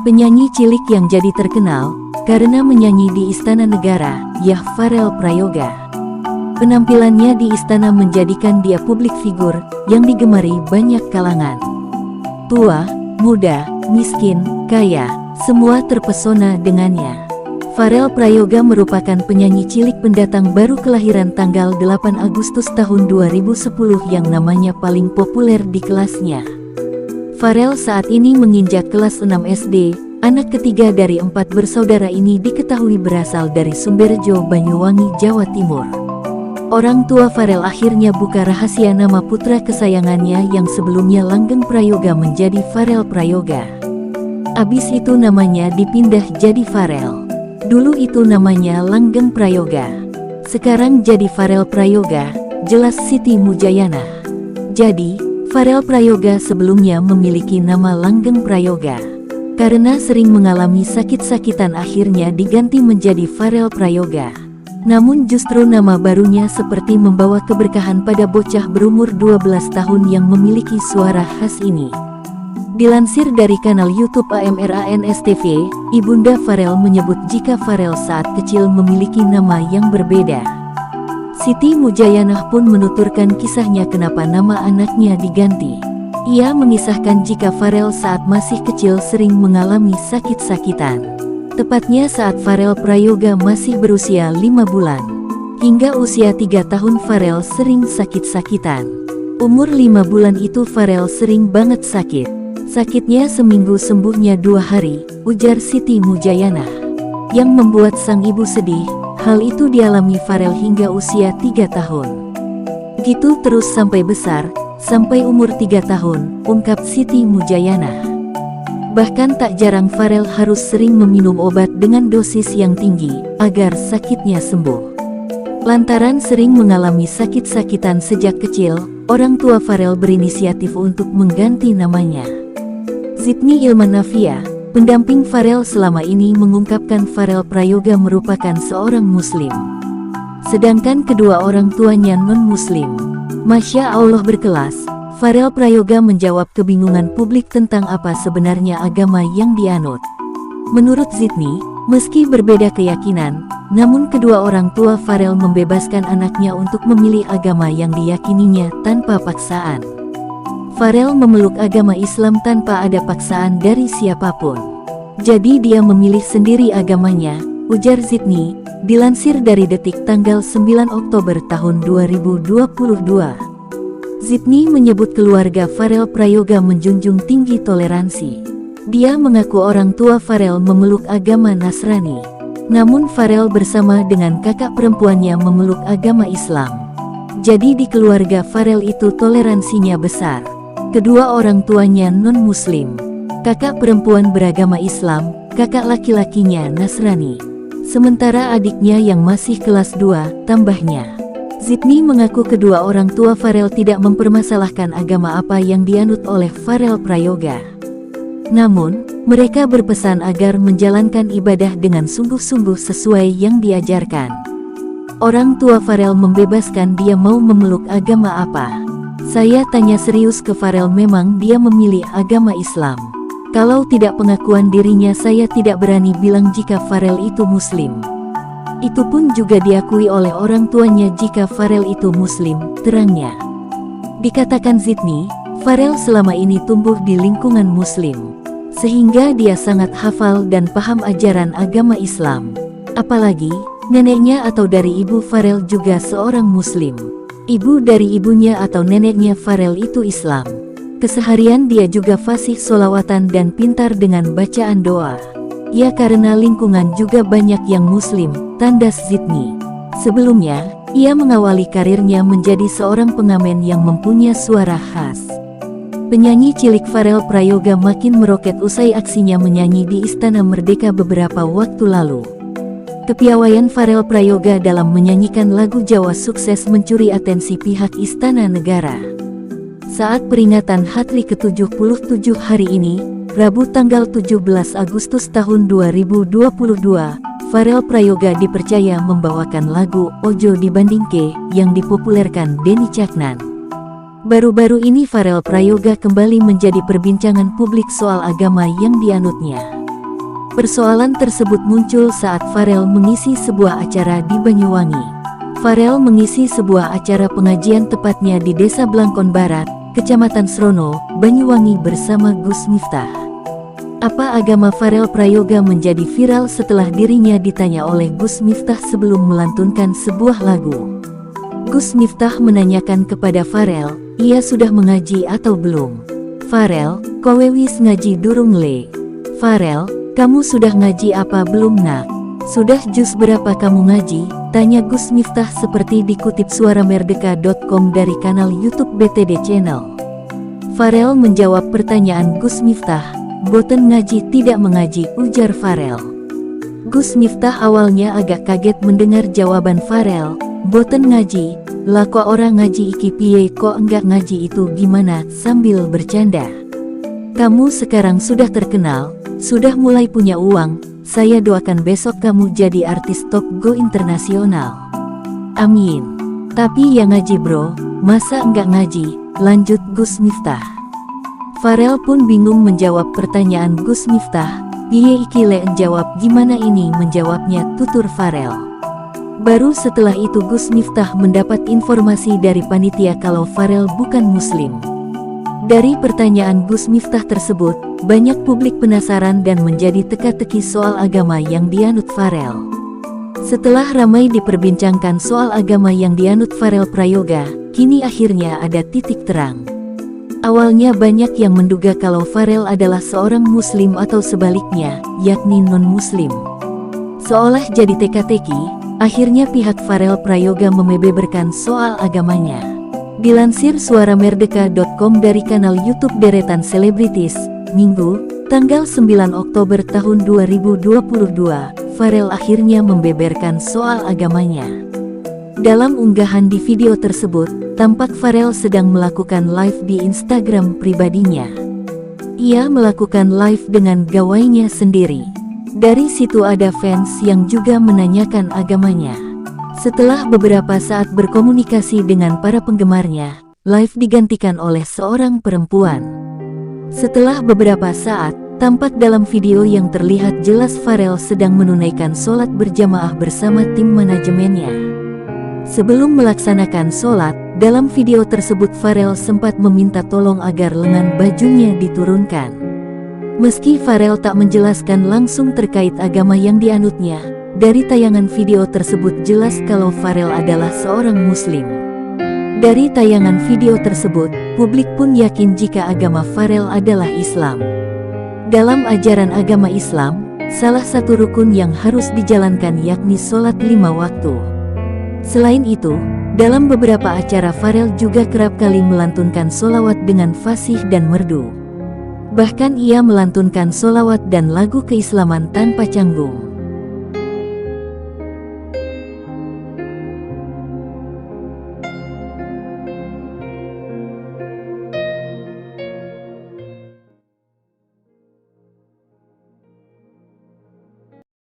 Penyanyi cilik yang jadi terkenal karena menyanyi di Istana Negara, Yah Farel Prayoga. Penampilannya di istana menjadikan dia publik figur yang digemari banyak kalangan. Tua, muda, miskin, kaya, semua terpesona dengannya. Farel Prayoga merupakan penyanyi cilik pendatang baru kelahiran tanggal 8 Agustus tahun 2010 yang namanya paling populer di kelasnya. Farel saat ini menginjak kelas 6 SD, anak ketiga dari 4 bersaudara ini diketahui berasal dari Sumberjo, Banyuwangi, Jawa Timur. Orang tua Farel akhirnya buka rahasia nama putra kesayangannya yang sebelumnya langgeng Prayoga menjadi Farel Prayoga. Abis itu namanya dipindah jadi Farel. Dulu itu namanya Langgeng Prayoga. Sekarang jadi Farel Prayoga, jelas Siti Mujayana. Jadi, Farel Prayoga sebelumnya memiliki nama Langgeng Prayoga. Karena sering mengalami sakit-sakitan akhirnya diganti menjadi Farel Prayoga. Namun justru nama barunya seperti membawa keberkahan pada bocah berumur 12 tahun yang memiliki suara khas ini. Dilansir dari kanal YouTube AMRANS TV, Ibunda Farel menyebut jika Farel saat kecil memiliki nama yang berbeda. Siti Mujayanah pun menuturkan kisahnya kenapa nama anaknya diganti. Ia mengisahkan jika Farel saat masih kecil sering mengalami sakit-sakitan. Tepatnya saat Farel Prayoga masih berusia 5 bulan. Hingga usia 3 tahun Farel sering sakit-sakitan. Umur 5 bulan itu Farel sering banget sakit. Sakitnya seminggu sembuhnya 2 hari, ujar Siti Mujayanah. Yang membuat sang ibu sedih, hal itu dialami Farel hingga usia 3 tahun. Gitu terus sampai besar, sampai umur 3 tahun, ungkap Siti Mujayanah. Bahkan tak jarang Farel harus sering meminum obat dengan dosis yang tinggi, agar sakitnya sembuh. Lantaran sering mengalami sakit-sakitan sejak kecil, orang tua Farel berinisiatif untuk mengganti namanya. Zidni Ilmanafia, pendamping Farel selama ini mengungkapkan Farel Prayoga merupakan seorang muslim. Sedangkan kedua orang tuanya non-muslim. Masya Allah berkelas, Farel Prayoga menjawab kebingungan publik tentang apa sebenarnya agama yang dianut. Menurut Zidni, meski berbeda keyakinan, namun kedua orang tua Farel membebaskan anaknya untuk memilih agama yang diyakininya tanpa paksaan. Farel memeluk agama Islam tanpa ada paksaan dari siapapun. Jadi dia memilih sendiri agamanya, ujar Zidni, dilansir dari Detik tanggal 9 Oktober tahun 2022. Zidni menyebut keluarga Farel Prayoga menjunjung tinggi toleransi. Dia mengaku orang tua Farel memeluk agama Nasrani. Namun Farel bersama dengan kakak perempuannya memeluk agama Islam. Jadi di keluarga Farel itu toleransinya besar. Kedua orang tuanya non-muslim. Kakak perempuan beragama Islam, kakak laki-lakinya Nasrani. Sementara adiknya yang masih kelas 2, tambahnya. Zidni mengaku kedua orang tua Farel tidak mempermasalahkan agama apa yang dianut oleh Farel Prayoga. Namun, mereka berpesan agar menjalankan ibadah dengan sungguh-sungguh sesuai yang diajarkan. Orang tua Farel membebaskan dia mau memeluk agama apa. Saya tanya serius ke Farel, memang dia memilih agama Islam. Kalau tidak pengakuan dirinya saya tidak berani bilang jika Farel itu muslim. Itu pun juga diakui oleh orang tuanya jika Farel itu muslim, terangnya. Dikatakan Zidni, Farel selama ini tumbuh di lingkungan muslim. Sehingga dia sangat hafal dan paham ajaran agama Islam. Apalagi, neneknya atau dari ibu Farel juga seorang muslim. Ibu dari ibunya atau neneknya Farel itu Islam. Keseharian dia juga fasih sholawatan dan pintar dengan bacaan doa. Ya karena lingkungan juga banyak yang muslim, tandas Zidni. Sebelumnya, ia mengawali karirnya menjadi seorang pengamen yang mempunyai suara khas. Penyanyi cilik Farel Prayoga makin meroket usai aksinya menyanyi di Istana Merdeka beberapa waktu lalu. Kepiawaian Farel Prayoga dalam menyanyikan lagu Jawa sukses mencuri atensi pihak Istana Negara. Saat peringatan HUT RI ke-77 hari ini, Rabu tanggal 17 Agustus tahun 2022, Farel Prayoga dipercaya membawakan lagu Ojo Dibandingke yang dipopulerkan Denny Caknan. Baru-baru ini Farel Prayoga kembali menjadi perbincangan publik soal agama yang dianutnya. Persoalan tersebut muncul saat Farel mengisi sebuah acara di Banyuwangi. Farel mengisi sebuah acara pengajian tepatnya di Desa Blangkon Barat, Kecamatan Srono, Banyuwangi bersama Gus Miftah. Apa agama Farel Prayoga menjadi viral setelah dirinya ditanya oleh Gus Miftah sebelum melantunkan sebuah lagu. Gus Miftah menanyakan kepada Farel, ia sudah mengaji atau belum? Farel, kowe wis ngaji durung le? Farel, kamu sudah ngaji apa belum nak? Sudah juz berapa kamu ngaji? Tanya Gus Miftah seperti dikutip suaramerdeka.com dari kanal YouTube BTD Channel. Farel menjawab pertanyaan Gus Miftah, boten ngaji tidak mengaji, ujar Farel. Gus Miftah awalnya agak kaget mendengar jawaban Farel, boten ngaji, lah kok orang ngaji iki piye kok enggak ngaji itu gimana, sambil bercanda. Kamu sekarang sudah terkenal, sudah mulai punya uang, saya doakan besok kamu jadi artis top go internasional. Amin. Tapi ya ngaji bro, masa enggak ngaji, lanjut Gus Miftah. Farel pun bingung menjawab pertanyaan Gus Miftah, piye iki le jawab gimana ini menjawabnya, tutur Farel. Baru setelah itu Gus Miftah mendapat informasi dari panitia kalau Farel bukan muslim. Dari pertanyaan Gus Miftah tersebut, banyak publik penasaran dan menjadi teka-teki soal agama yang dianut Farel. Setelah ramai diperbincangkan soal agama yang dianut Farel Prayoga, kini akhirnya ada titik terang. Awalnya banyak yang menduga kalau Farel adalah seorang muslim atau sebaliknya, yakni non-muslim. Seolah jadi teka-teki, akhirnya pihak Farel Prayoga membeberkan soal agamanya. Dilansir suaramerdeka.com dari kanal YouTube Deretan Selebritis, Minggu, tanggal 9 Oktober tahun 2022, Farel akhirnya membeberkan soal agamanya. Dalam unggahan di video tersebut, tampak Farel sedang melakukan live di Instagram pribadinya. Ia melakukan live dengan gawainya sendiri. Dari situ ada fans yang juga menanyakan agamanya. Setelah beberapa saat berkomunikasi dengan para penggemarnya, live digantikan oleh seorang perempuan. Setelah beberapa saat, tampak dalam video yang terlihat jelas Farel sedang menunaikan sholat berjamaah bersama tim manajemennya. Sebelum melaksanakan sholat, dalam video tersebut Farel sempat meminta tolong agar lengan bajunya diturunkan. Meski Farel tak menjelaskan langsung terkait agama yang dianutnya, dari tayangan video tersebut jelas kalau Farel adalah seorang muslim. Dari tayangan video tersebut, publik pun yakin jika agama Farel adalah Islam. Dalam ajaran agama Islam, salah satu rukun yang harus dijalankan yakni sholat 5 waktu. Selain itu, dalam beberapa acara Farel juga kerap kali melantunkan sholawat dengan fasih dan merdu. Bahkan ia melantunkan sholawat dan lagu keislaman tanpa canggung.